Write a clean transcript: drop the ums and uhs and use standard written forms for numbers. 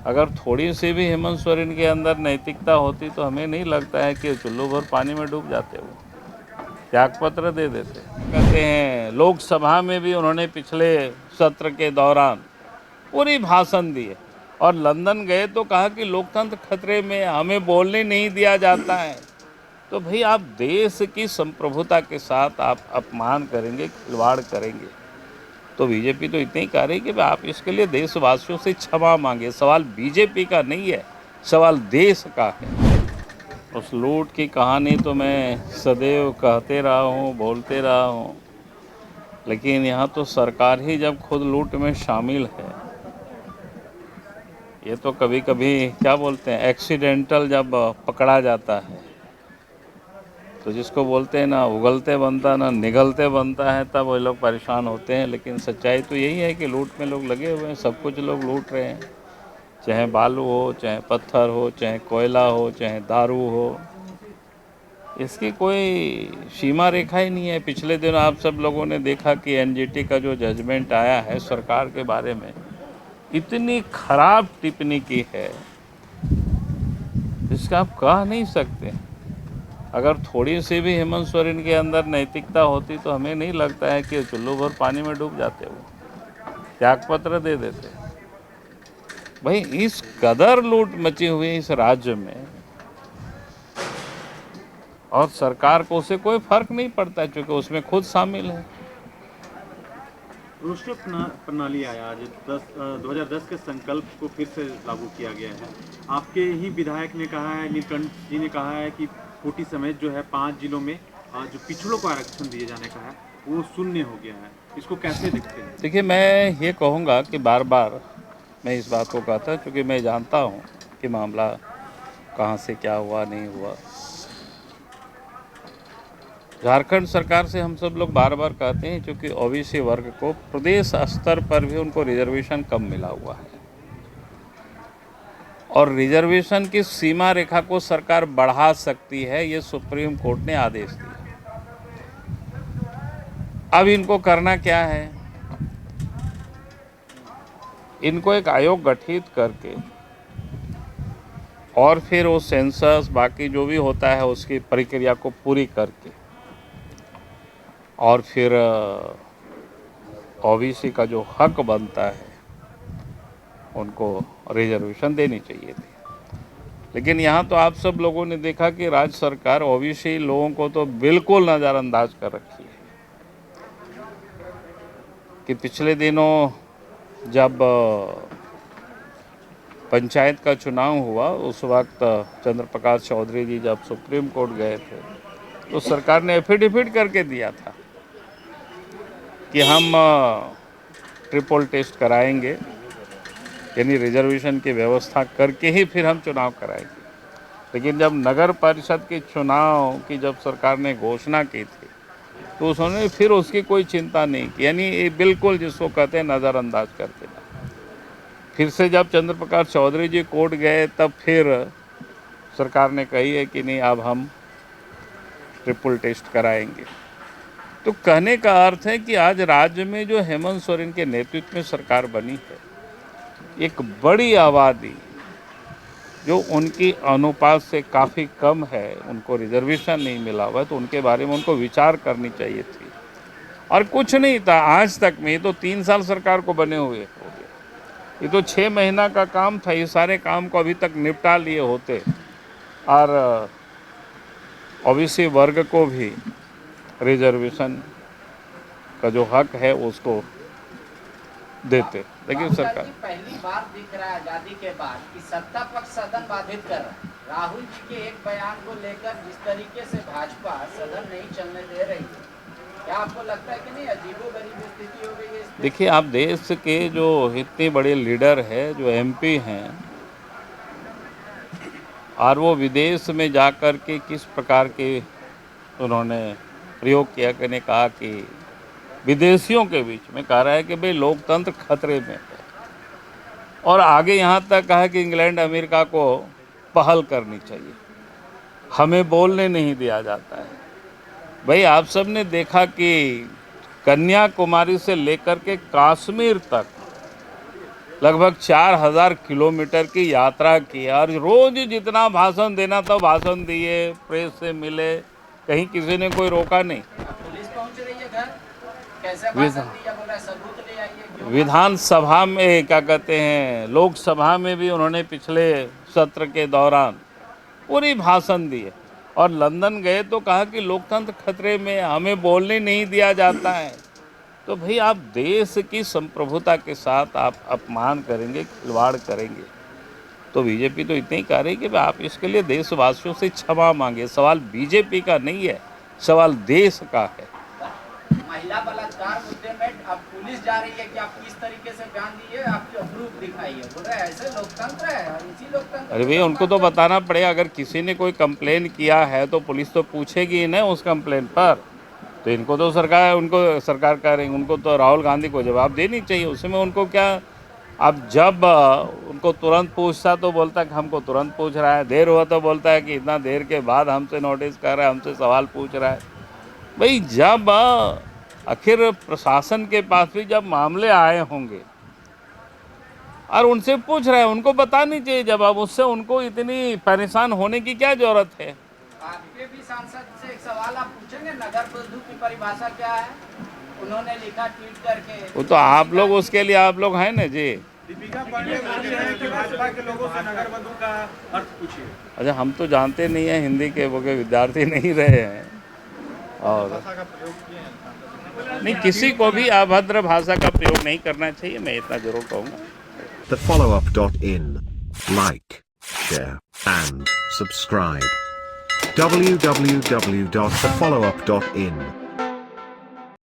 अगर थोड़ी सी भी हेमंत सोरेन के अंदर नैतिकता होती तो हमें नहीं लगता है कि चुल्लू भर पानी में डूब जाते वो, त्यागपत्र दे देते। कहते हैं लोकसभा में भी उन्होंने पिछले सत्र के दौरान पूरी भाषण दी है और लंदन गए तो कहा कि लोकतंत्र खतरे में, हमें बोलने नहीं दिया जाता है। तो भाई आप देश की संप्रभुता के साथ आप अपमान करेंगे, खिलवाड़ करेंगे, तो बीजेपी तो इतनी ही कह रही कि आप इसके लिए देशवासियों से क्षमा मांगे। सवाल बीजेपी का नहीं है, सवाल देश का है। उस लूट की कहानी तो मैं सदैव कहते रहा हूँ, बोलते रहा हूँ, लेकिन यहाँ तो सरकार ही जब खुद लूट में शामिल है, ये तो कभी कभी क्या बोलते हैं एक्सीडेंटल जब पकड़ा जाता है तो जिसको बोलते हैं ना उगलते बनता ना निगलते बनता है, तब वो लोग परेशान होते हैं। लेकिन सच्चाई तो यही है कि लूट में लोग लगे हुए हैं, सब कुछ लोग लूट रहे हैं, चाहे बालू हो, चाहे पत्थर हो, चाहे कोयला हो, चाहे दारू हो, इसकी कोई सीमा रेखा ही नहीं है। पिछले दिन आप सब लोगों ने देखा कि एनजीटी का जो जजमेंट आया है सरकार के बारे में, इतनी खराब टिप्पणी की है जिसका आप कह नहीं सकते। अगर थोड़ी सी भी हेमंत सोरेन के अंदर नैतिकता होती तो हमें नहीं लगता है कि चुल्लू भर पानी में डूब जाते वो, त्यागपत्र दे देते। भाई इस कदर लूट मची हुई इस राज्य में और सरकार को उससे कोई फर्क नहीं पड़ता क्योंकि उसमें खुद शामिल है। रोस्टर प्रणाली आया आज 2010 के संकल्प को फिर से लागू किया गया है। आपके ही विधायक ने कहा है, नीलकंठ जी ने कहा है कि खूंटी समेत जो है 5 जिलों में जो पिछड़ों को आरक्षण दिए जाने का है वो शून्य हो गया है। इसको कैसे देखते हैं? देखिए, मैं ये कहूँगा कि बार बार मैं इस बात को कहता क्योंकि मैं जानता हूँ कि मामला कहाँ से क्या हुआ नहीं हुआ। झारखंड सरकार से हम सब लोग बार बार कहते हैं क्योंकि ओबीसी वर्ग को प्रदेश स्तर पर भी उनको रिजर्वेशन कम मिला हुआ है और रिजर्वेशन की सीमा रेखा को सरकार बढ़ा सकती है, ये सुप्रीम कोर्ट ने आदेश दिया। अब इनको करना क्या है, इनको एक आयोग गठित करके और फिर वो सेंसस बाकी जो भी होता है उसकी प्रक्रिया को पूरी करके और फिर ओबीसी का जो हक बनता है उनको रिजर्वेशन देनी चाहिए थी। लेकिन यहाँ तो आप सब लोगों ने देखा कि राज्य सरकार ओबीसी लोगों को तो बिल्कुल नज़रअंदाज कर रखी है। कि पिछले दिनों जब पंचायत का चुनाव हुआ उस वक्त चंद्र प्रकाश चौधरी जी जब सुप्रीम कोर्ट गए थे तो सरकार ने एफिडेविट करके दिया था कि हम ट्रिपल टेस्ट कराएंगे, यानी रिजर्वेशन की व्यवस्था करके ही फिर हम चुनाव कराएंगे। लेकिन जब नगर परिषद के चुनाव की जब सरकार ने घोषणा की थी तो उन्होंने फिर उसकी कोई चिंता नहीं की, यानी ये बिल्कुल जिसको कहते हैं नज़रअंदाज कर देना। फिर से जब चंद्र प्रकाश चौधरी जी कोर्ट गए तब फिर सरकार ने कही है कि नहीं अब हम ट्रिपल टेस्ट कराएंगे। तो कहने का अर्थ है कि आज राज्य में जो हेमंत सोरेन के नेतृत्व में सरकार बनी है, एक बड़ी आबादी जो उनकी अनुपात से काफ़ी कम है, उनको रिजर्वेशन नहीं मिला हुआ है, तो उनके बारे में उनको विचार करनी चाहिए थी। और कुछ नहीं था आज तक में, ये तो 3 साल सरकार को बने हुए हो गए, ये तो 6 महीना का काम था। ये सारे काम को अभी तक निपटा लिए होते और ओबीसी वर्ग को भी रिजर्वेशन का जो हक है उसको देते। लेकिन सरकार पहली बार दिख रहा है आजादी के बाद कि सत्ता पक्ष सदन बाधित कर रहा है। राहुल जी के एक बयान को लेकर जिस तरीके से भाजपा सदन नहीं चलने दे रही है, क्या आपको लगता है कि नहीं अजीबोगरीब स्थिति हो गई है? देखिए, आप देश के जो इतने बड़े लीडर हैं, जो एमपी हैं, और वो विदेश में जाकर के किस प्रकार के उन्होंने प्रयोग किया, कहने कहा कि विदेशियों के बीच में कह रहा है कि भाई लोकतंत्र खतरे में है, और आगे यहाँ तक कहा कि इंग्लैंड अमेरिका को पहल करनी चाहिए, हमें बोलने नहीं दिया जाता है। भाई आप सब ने देखा कि कन्याकुमारी से लेकर के कश्मीर तक लगभग 4000 किलोमीटर की यात्रा की और रोज जितना भाषण देना था भाषण दिए, प्रेस से मिले, कहीं किसी ने कोई रोका नहीं। पुलिस पहुंच रही है घर, कैसे भाषण विधान दिया, बोल रहा है सबूत ले आइए, क्यों? विधानसभा में क्या कहते हैं, लोकसभा में भी उन्होंने पिछले सत्र के दौरान पूरी भाषण दिए और लंदन गए तो कहा कि लोकतंत्र खतरे में, हमें बोलने नहीं दिया जाता है। तो भाई आप देश की संप्रभुता के साथ आप अपमान करेंगे, खिलवाड़ करेंगे, तो बीजेपी तो इतनी ही कह रही कि आप इसके लिए देशवासियों से क्षमा मांगे। सवाल बीजेपी का नहीं है, सवाल देश का है। महिला बलात्कार मुद्दे में अब पुलिस जा रही है कि आप किस तरीके से बयान दिए, आपकी प्रूफ दिखाइए, बोल रहे हैं ऐसे लोकतंत्र है और इसी लोकतंत्र। अरे भैया उनको तो बताना पड़ेगा, अगर किसी ने कोई कंप्लेन किया है तो पुलिस तो पूछेगी ही ना उस कंप्लेन पर। तो इनको तो सरकार कह रही, उनको तो राहुल गांधी को जवाब देनी चाहिए। उसमें उनको क्या, अब जब उनको तुरंत पूछता तो बोलता कि हमको तुरंत पूछ रहा है, देर हुआ तो बोलता है कि इतना देर के बाद हमसे नोटिस कर रहा है, हमसे सवाल पूछ रहा है। भाई जब आखिर प्रशासन के पास भी जब मामले आए होंगे और उनसे पूछ रहे हैं, उनको बतानी चाहिए जवाब। उससे उनको इतनी परेशान होने की क्या जरूरत है। आपके भी सांसद से एक सवाल आप पूछेंगे, नगर बंधु की परिभाषा क्या है? उन्होंने लिखा ट्वीट करके। वो तो आप लोग, उसके लिए आप लोग हैं ना जी। दीपिका पांडे बोलते हैं कि भाजपा के लोगों से नगर बंधु का अर्थ पूछिए। अच्छा हम तो जानते नहीं हैं हिंदी के, वो के विद्यार्थी नहीं रहे हैं और नहीं, किसी को भी अभद्र भाषा का प्रयोग नहीं करना चाहिए, मैं इतना जरूर कहूँगा। thefollowup.in. Like, share, and subscribe. www.thefollowup.in